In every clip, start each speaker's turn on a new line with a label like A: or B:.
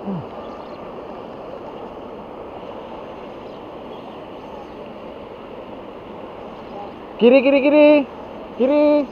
A: Kiri, kiri, kiri. Kiri.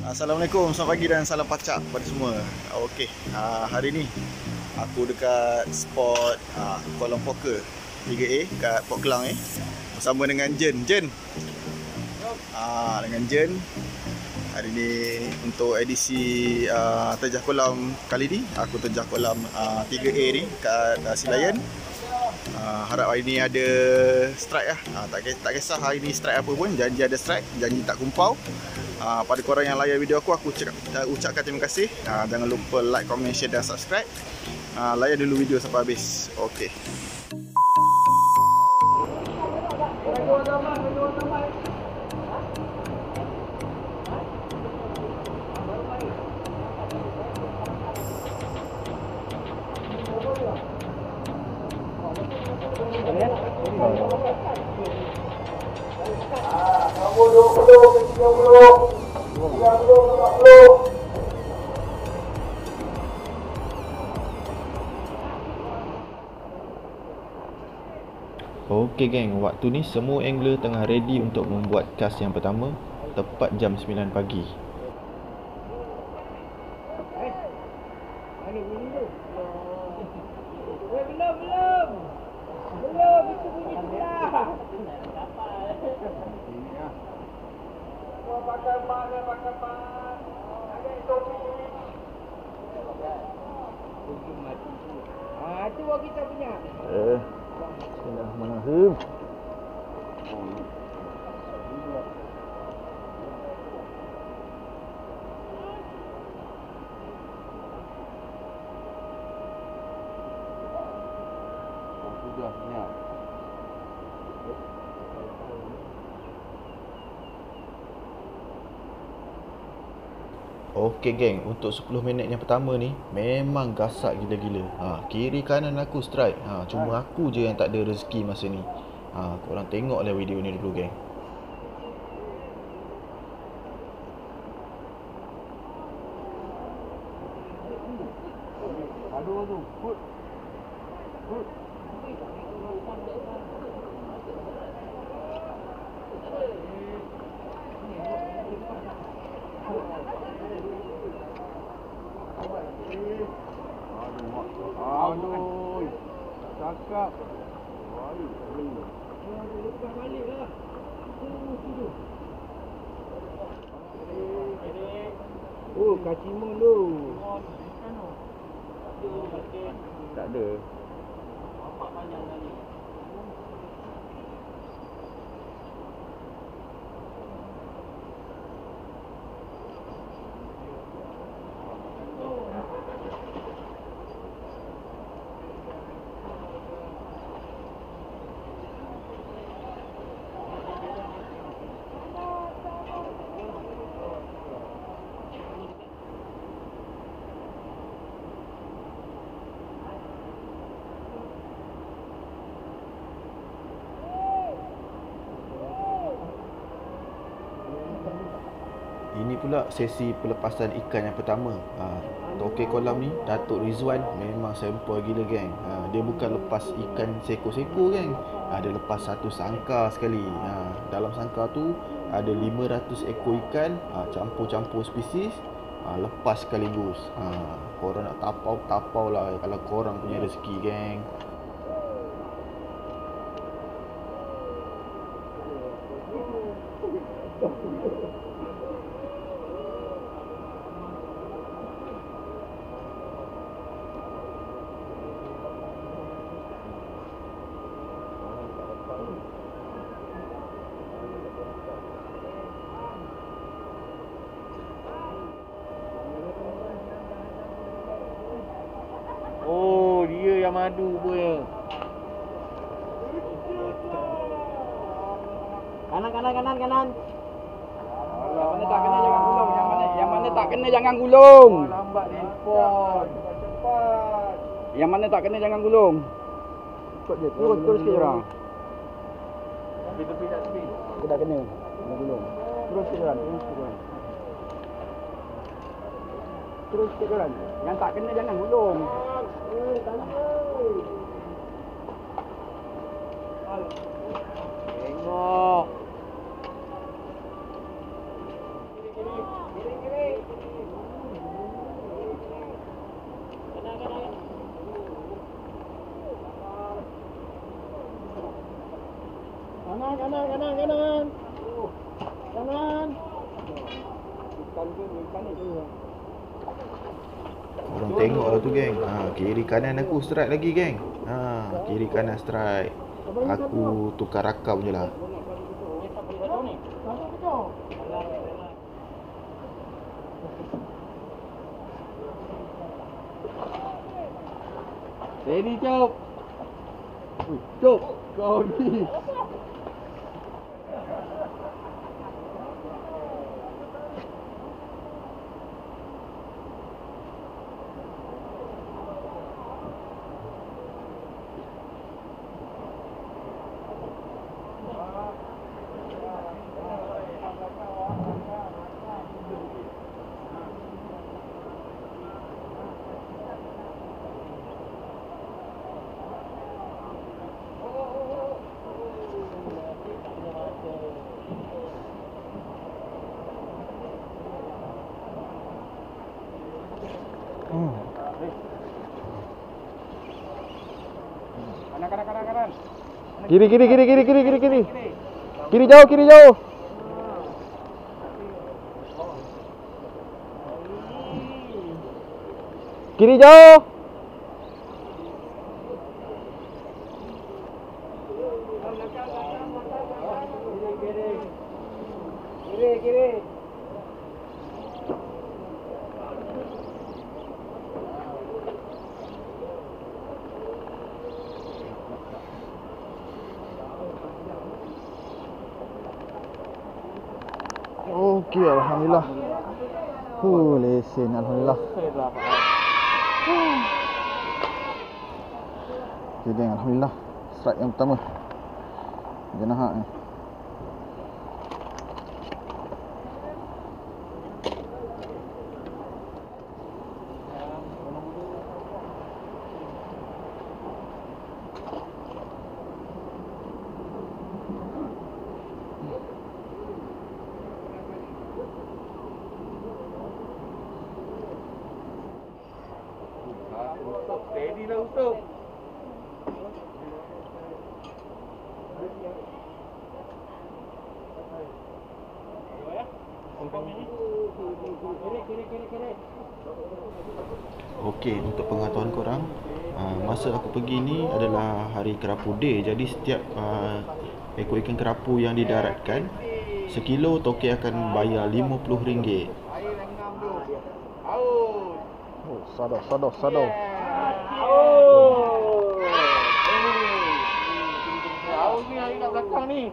A: Assalamualaikum, selamat pagi dan salam pacak kepada semua. Okey, hari ni aku dekat spot kolam poker 3A kat Port Klang bersama dengan Jen. Dengan Jen. Hari ni untuk edisi terjah kolam kali ni, aku terjah kolam 3A ni kat Senayan. Harap hari ni ada strike lah. Tak kisah hari ni strike apa pun, janji ada strike, janji tak kumpau. Pada korang yang layan video aku ucapkan terima kasih. Jangan lupa like, comment, share dan subscribe. Layan dulu video sampai habis. Okey.
B: Okey geng, waktu ni semua angler tengah ready untuk membuat cast yang pertama tepat jam 9 pagi.
C: Belum, itu bunyi sudah. Pakai pan. Ada topi. Itu baru kita punya.
A: Bismillahirrahmanirrahim.
D: Sudah senyap.
B: Okey geng, untuk 10 minit yang pertama ni memang gasak gila-gila. Kiri kanan aku strike. Cuma aku je yang tak ada rezeki masa ni. Korang tengoklah video ni dulu geng.
D: Aduh tu, put. Aduh, cakap.
C: Lepas balik lah. Oh, kacimon tu.
D: Tak ada.
B: Ini pula sesi pelepasan ikan yang pertama. Tokek kolam ni, Datuk Rizwan memang sempoi gila geng. Dia bukan lepas ikan seko-seko geng. Dia lepas satu sangkar sekali. Dalam sangkar tu ada 500 ekor ikan, campur-campur spesies, lepas sekaligus. Korang nak tapau lah kalau korang punya rezeki geng.
D: Oh, dia yang madu punya.
C: Kanan, kanan, kanan, kanan.
D: Yang
C: mana tak kena jangan gulung. Yang mana tak kena jangan gulung.
D: Lambat telefon.
C: Yang mana tak kena jangan gulung. Cepat je. Terus sikit orang.
D: Tepi tak tepi.
C: Aku dah kena. Kena gulung. Terus sikit orang. Terus sikit orang. Terus sikit orang. Yang tak kena jangan gulung.
D: Tengok.
C: Kanan, kanan, kanan, kanan. Kanan.
B: Korang tengok lah tu geng. Kiri kanan aku strike lagi geng. Kiri kanan strike. Aku tukar rakam je lah.
D: Ready, Cop. Cop, kau ni.
C: Kanan.
B: Kiri. Kiri jauh. Kiri jauh.
C: Kiri.
B: Okey, alhamdulillah. Lesen alhamdulillah. Okey geng, alhamdulillah. Strike yang pertama. Jenahak ni.
D: Steady lah untuk.
B: Okey, untuk pengetahuan korang, masa aku pergi ni adalah hari Kerapu Day. Jadi setiap ekor ikan kerapu yang didaratkan, sekilo toke akan bayar RM50. Oh, sado.
D: Tahu ni hari kat belakang ni.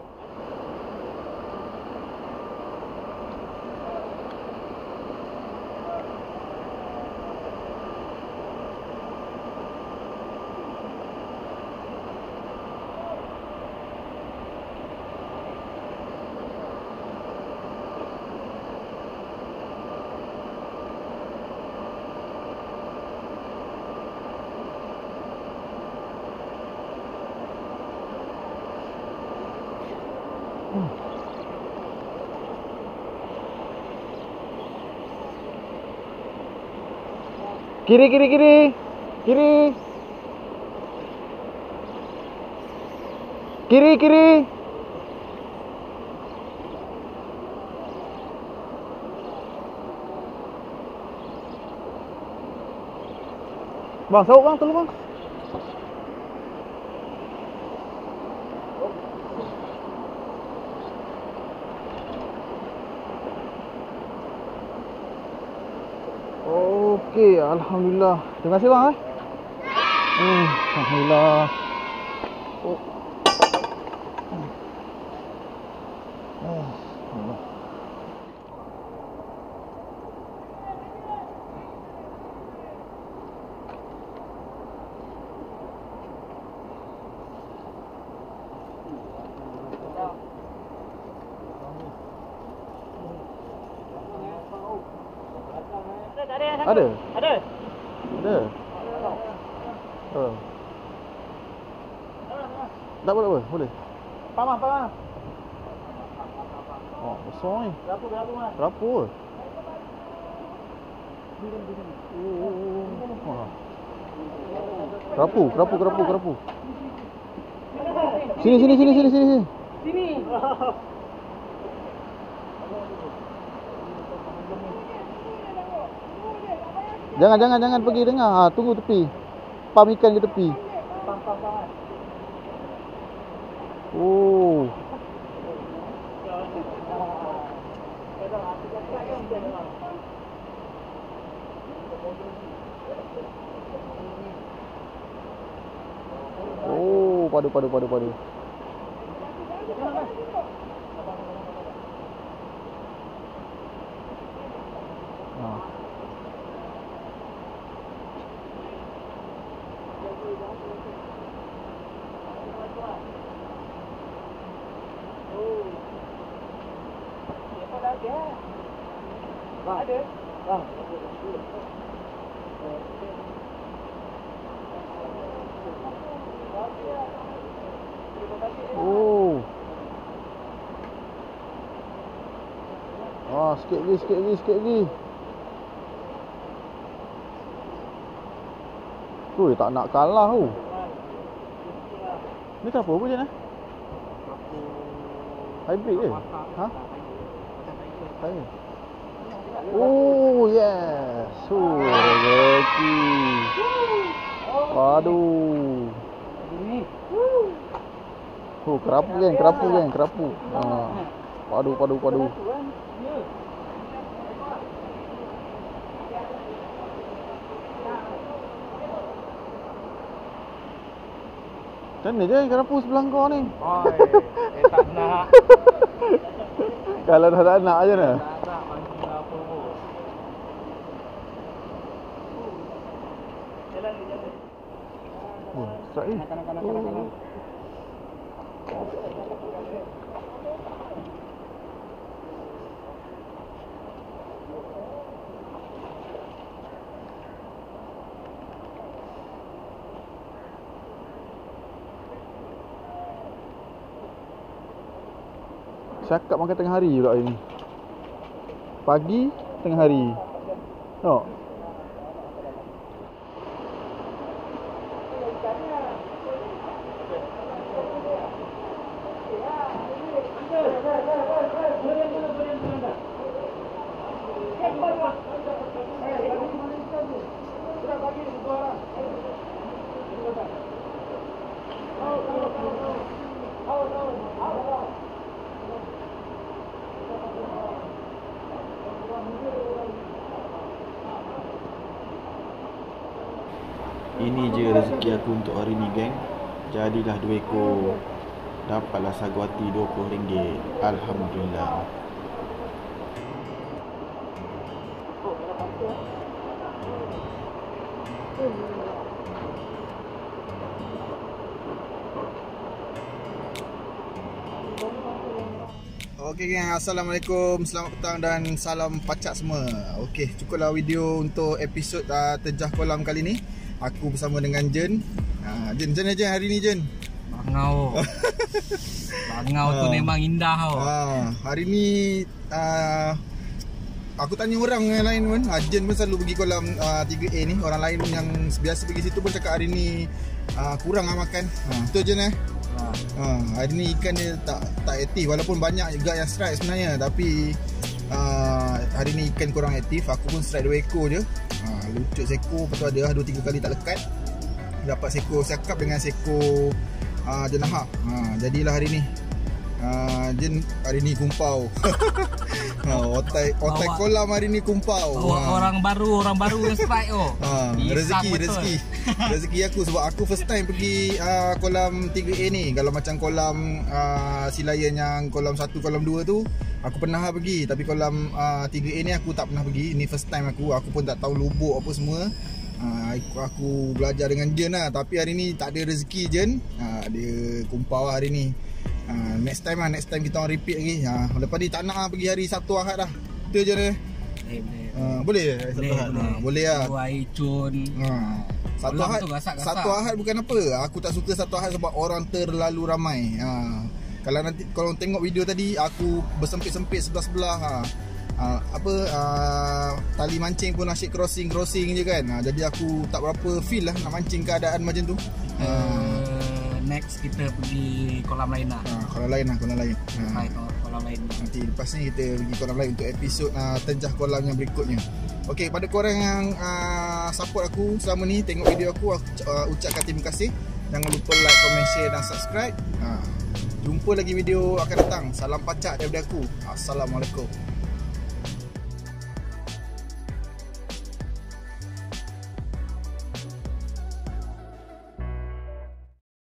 B: Kiri. Kiri. Bang, sauk bang, tolong bang. Okey, alhamdulillah. Terima kasih bang. Alhamdulillah. Oh. Allah. Ada? Ada. Tak apa, boleh.
C: Paman.
B: Oh, besar ni.
C: Berapa mas?
B: Berapa? Kerapu. Sini.
C: Sini.
B: Jangan pergi dengar. Tunggu tepi. Pam ikan ke tepi.
C: Pam.
B: Oh. Oh, padu.
C: Ada. Bang.
B: Oh. Sikit lagi. Ui, tak nak kalah tu. Ni kenapa je ni? Hybrid ke? Ha? Saya. Oh, yes. Rezeki. Waduh. Oh, kerapu. Padu. Macam mana je kerapu sebelah kau ni?
D: Oi, tak nak.
B: Kalau dah tak nak je
D: Tak
B: nah.
D: nak panggil apa pun.
B: Oh, strike ni.
C: Kanan.
B: Cakap makan tengah hari pula hari ni. Pagi, tengah hari. Tengok. Ini je rezeki aku untuk hari ni geng. Jadilah 2 ekor. Dapatlah sagu hati RM20. Alhamdulillah.
A: Okey geng, assalamualaikum, selamat petang dan salam pacak semua. Okey, cukuplah video untuk episod terjah kolam kali ni. Aku bersama dengan Jen. Jen aja hari ni Jen.
D: Bangau. Bangau tu memang indah tau.
A: Hari ni aku tanya orang yang lain pun. Jen pun selalu pergi kolam 3A ni. Orang lain yang biasa pergi situ pun cakap hari ni kurang lah makan. Betul Jen hari ni ikan dia tak aktif. Walaupun banyak juga yang strike sebenarnya, tapi hari ni ikan kurang aktif, aku pun strike 2 ekor je. Lucut seko, lepas tu ada 2-3 kali tak lekat. Dapat seko sakap dengan seko jenahak. Jadilah hari ni Jen hari ni kumpau. Otai kolam hari ni kumpau.
D: Orang baru yang strike tu.
A: Rezeki aku sebab aku first time pergi kolam 3A ni. Kalau macam kolam Silayan yang kolam 1, kolam 2 tu aku pernah pergi, tapi kolam 3A ni aku tak pernah pergi. Ini first time aku pun tak tahu lubuk apa semua. Aku belajar dengan Jen lah. Tapi hari ni tak ada rezeki Jen. Dia kumpau hari ni. Next time kita orang repeat lagi. Lepas ni tak nak pergi hari Sabtu Ahad dah. Betul je dia. Boleh Sabtu Ahad. Boleh lah.
D: Air cun.
A: Sabtu Ahad bukan apa. Aku tak suka Sabtu Ahad sebab orang terlalu ramai. Kalau tengok video tadi aku bersempit-sempit sebelah-sebelah. Tali mancing pun asyik crossing je kan. Jadi aku tak berapa feel lah nak mancing keadaan macam tu.
D: Next kita pergi kolam lain lah.
A: Kolam lain.
D: Kolam lain.
A: Nanti lepas ni kita pergi kolam lain untuk episod terjah kolam yang berikutnya. Okey, pada korang yang support aku selama ni, tengok video aku ucapkan terima kasih. Jangan lupa like, comment, share dan subscribe. Jumpa lagi video akan datang. Salam pacak daripada aku. Assalamualaikum.